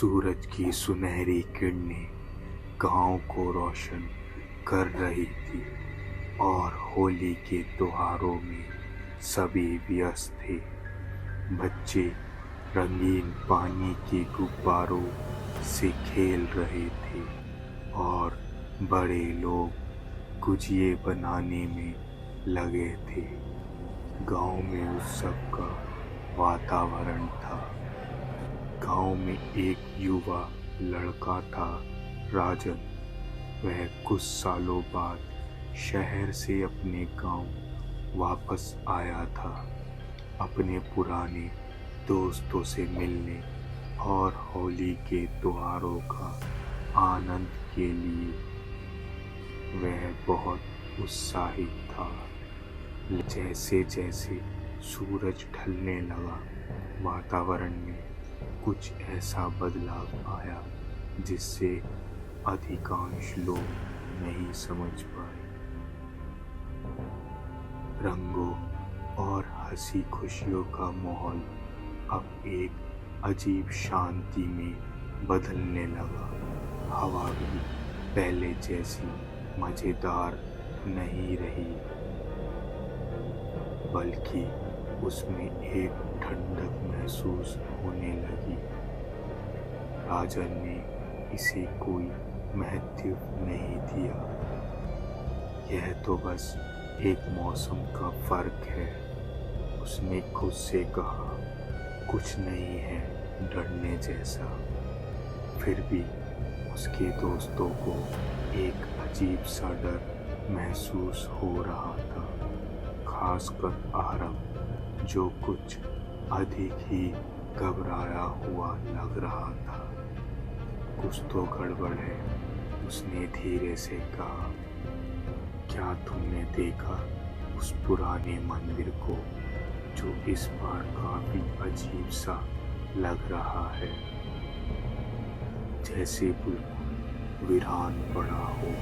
सूरज की सुनहरी किरणें गांव को रोशन कर रही थी और होली के त्योहारों में सभी व्यस्त थे। बच्चे रंगीन पानी के गुब्बारों से खेल रहे थे और बड़े लोग गुजिये बनाने में लगे थे। गांव में उत्सव का वातावरण था। गांव में एक युवा लड़का था, राजन। वह कुछ सालों बाद शहर से अपने गांव वापस आया था, अपने पुराने दोस्तों से मिलने और होली के त्योहारों का आनंद के लिए। वह बहुत उत्साहित था। जैसे जैसे सूरज ढलने लगा, वातावरण में कुछ ऐसा बदलाव आया जिससे अधिकांश लोग नहीं समझ पाए। रंगों और हंसी खुशियों का माहौल अब एक अजीब शांति में बदलने लगा। हवा भी पहले जैसी मजेदार नहीं रही, बल्कि उसमें एक ठंडक महसूस होने लगी। राजन ने इसे कोई महत्व नहीं दिया। यह तो बस एक मौसम का फर्क है, उसने खुद से कहा। कुछ नहीं है डरने जैसा। फिर भी उसके दोस्तों को एक अजीब सा डर महसूस हो रहा था, खासकर आरव, जो कुछ अधिक ही घबराया हुआ लग रहा था। कुछ तो गड़बड़ है, उसने धीरे से कहा। क्या तुमने देखा उस पुराने मंदिर को, जो इस बार काफी अजीब सा लग रहा है, जैसे बिल्कुल वीरान पड़ा हो?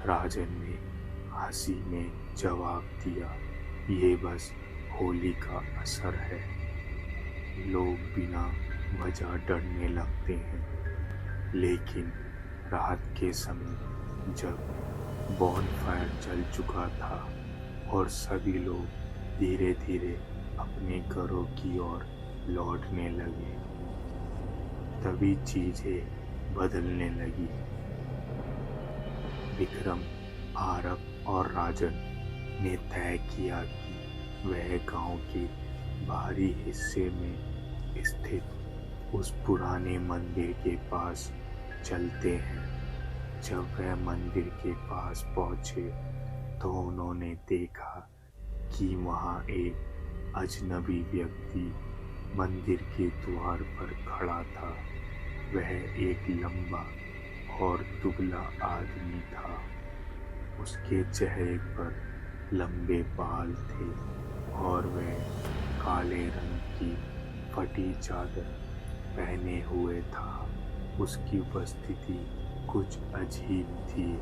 राजन ने हंसी में जवाब दिया, ये बस होली का असर है। लोग बिना वजह डरने लगते हैं, लेकिन रात के समय जब बॉनफायर जल चुका था और सभी लोग धीरे धीरे अपने घरों की ओर लौटने लगे, तभी चीजें बदलने लगी। विक्रम, आरव और राजन ने तय किया कि वह गांव के बाहरी हिस्से में स्थित उस पुराने मंदिर के पास चलते हैं। जब वह मंदिर के पास पहुंचे तो उन्होंने देखा कि वहां एक अजनबी व्यक्ति मंदिर के द्वार पर खड़ा था। वह एक लंबा और दुबला आदमी था। उसके चेहरे पर लंबे बाल थे और वह काले रंग की फटी चादर पहने हुए था। उसकी उपस्थिति कुछ अजीब थी।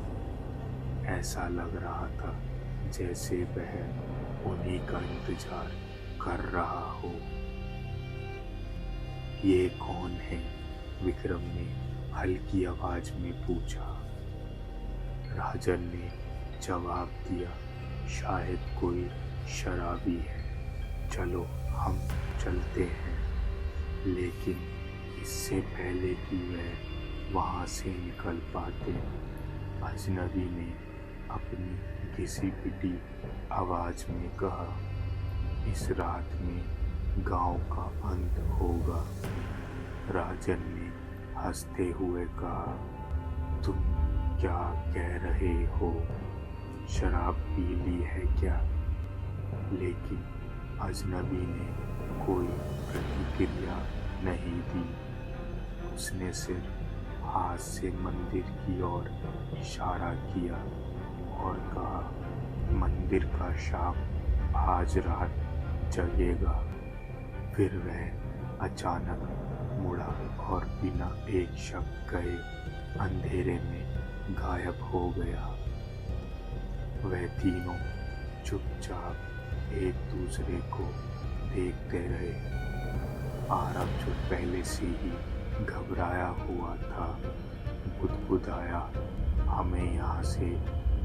ऐसा लग रहा था जैसे वह उन्हीं का इंतजार कर रहा हो। ये कौन है? विक्रम ने हल्की आवाज में पूछा। राजन ने जवाब दिया, शायद कोई शराबी है, चलो हम चलते हैं। लेकिन इससे पहले कि वह वहां से निकल पाते, अजनबी ने अपनी घिसी-पिटी आवाज में कहा, इस रात में गांव का अंत होगा। राजन ने हंसते हुए कहा, तुम क्या कह रहे हो? शराब पी ली है क्या? लेकिन अजनबी ने कोई प्रतिक्रिया नहीं दी। उसने सिर्फ हाथ से मंदिर की ओर इशारा किया और कहा, मंदिर का शाप आज रात जगेगा। फिर वह अचानक मुड़ा और बिना एक शब्द कहे अंधेरे में गायब हो गया। वह तीनों चुपचाप एक दूसरे को देखते रहे। आरब जो पहले से ही घबराया हुआ था बुदबुदाया, हमें यहाँ से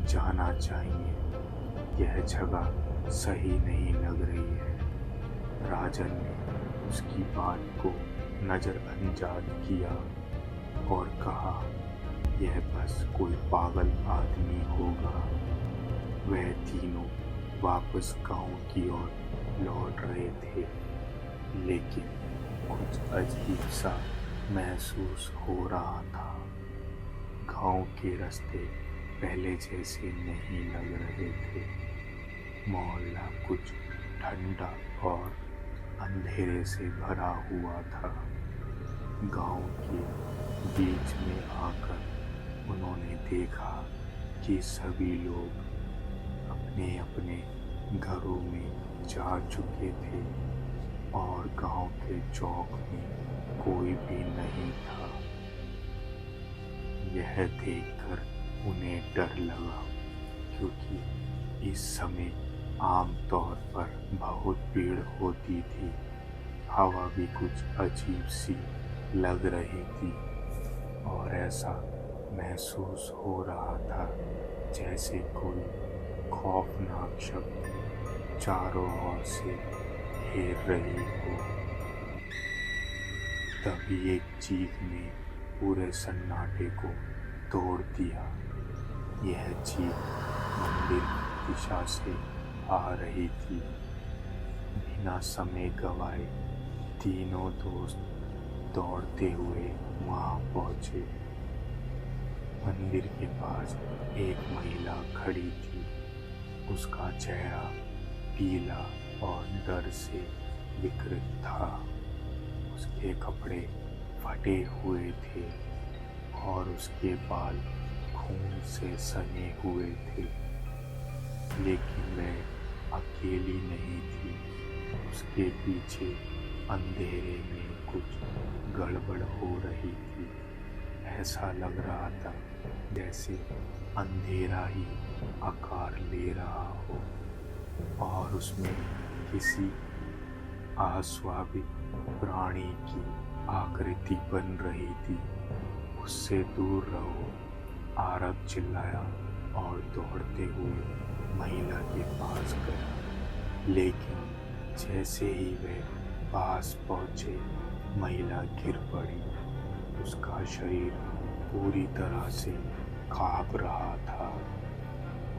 जाना चाहिए, यह जगह सही नहीं लग रही है। राजन ने उसकी बात को नज़रअंदाज किया और कहा, यह बस कोई पागल आदमी होगा। वह तीनों वापस गांव की ओर लौट रहे थे, लेकिन कुछ अजीब सा महसूस हो रहा था। गांव के रास्ते पहले जैसे नहीं लग रहे थे। मोहल्ला कुछ ठंडा और अंधेरे से भरा हुआ था। गांव के बीच में आकर उन्होंने देखा कि सभी लोग अपने अपने घरों में जा चुके थे और गांव के चौक में कोई भी नहीं था। यह देखकर उन्हें डर लगा, क्योंकि इस समय आमतौर पर बहुत भीड़ होती थी। हवा भी कुछ अजीब सी लग रही थी और ऐसा महसूस हो रहा था जैसे कोई खौफनाक शक्ति चारों ओर से घेर रही हो। तभी एक चीख ने पूरे सन्नाटे को तोड़ दिया। यह चीख मंदिर की दिशा से आ रही थी। बिना समय गवाए तीनों दोस्त दौड़ते हुए वहां पहुंचे। मंदिर के पास एक महिला खड़ी थी। उसका चेहरा पीला और डर से विकृत था। उसके कपड़े फटे हुए थे और उसके बाल खून से सने हुए थे। लेकिन वह अकेली नहीं थी। उसके पीछे अंधेरे में कुछ गड़बड़ हो रही थी। ऐसा लग रहा था जैसे अंधेरा ही आकार ले रहा हो और उसमें किसी अस्वाभाविक प्राणी की आकृति बन रही थी। उससे दूर रहो, आरब चिल्लाया और दौड़ते हुए महिला के पास गया। लेकिन जैसे ही वे पास पहुंचे, महिला गिर पड़ी। उसका शरीर पूरी तरह से कांप रहा था।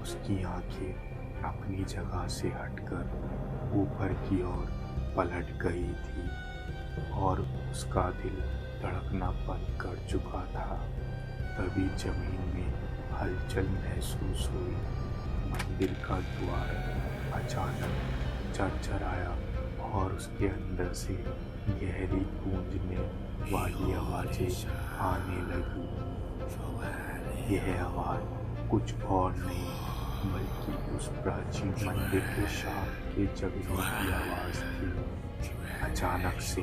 उसकी आंखें अपनी जगह से हटकर ऊपर की ओर पलट गई थी और उसका दिल धड़कना बंद कर चुका था। तभी जमीन में हलचल महसूस हुई। मंदिर का द्वार अचानक झरझराया और उसके अंदर से गहरी गूंजने वाली आवाजें आने लगी। यह आवाज कुछ और नहीं बल्कि उस प्राचीन मंदिर के शाम के जगने की आवाज थी। अचानक से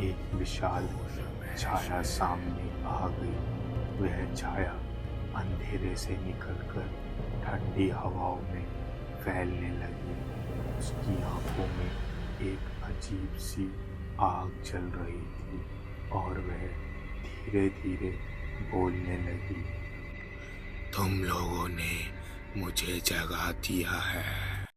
एक विशाल छाया सामने आ गई। वह छाया अंधेरे से निकलकर ठंडी हवाओं में फैलने लगी। उसकी आंखों में एक अजीब सी आग जल रही थी और वह धीरे धीरे बोलने लगी, तुम लोगों ने मुझे जगा दिया है।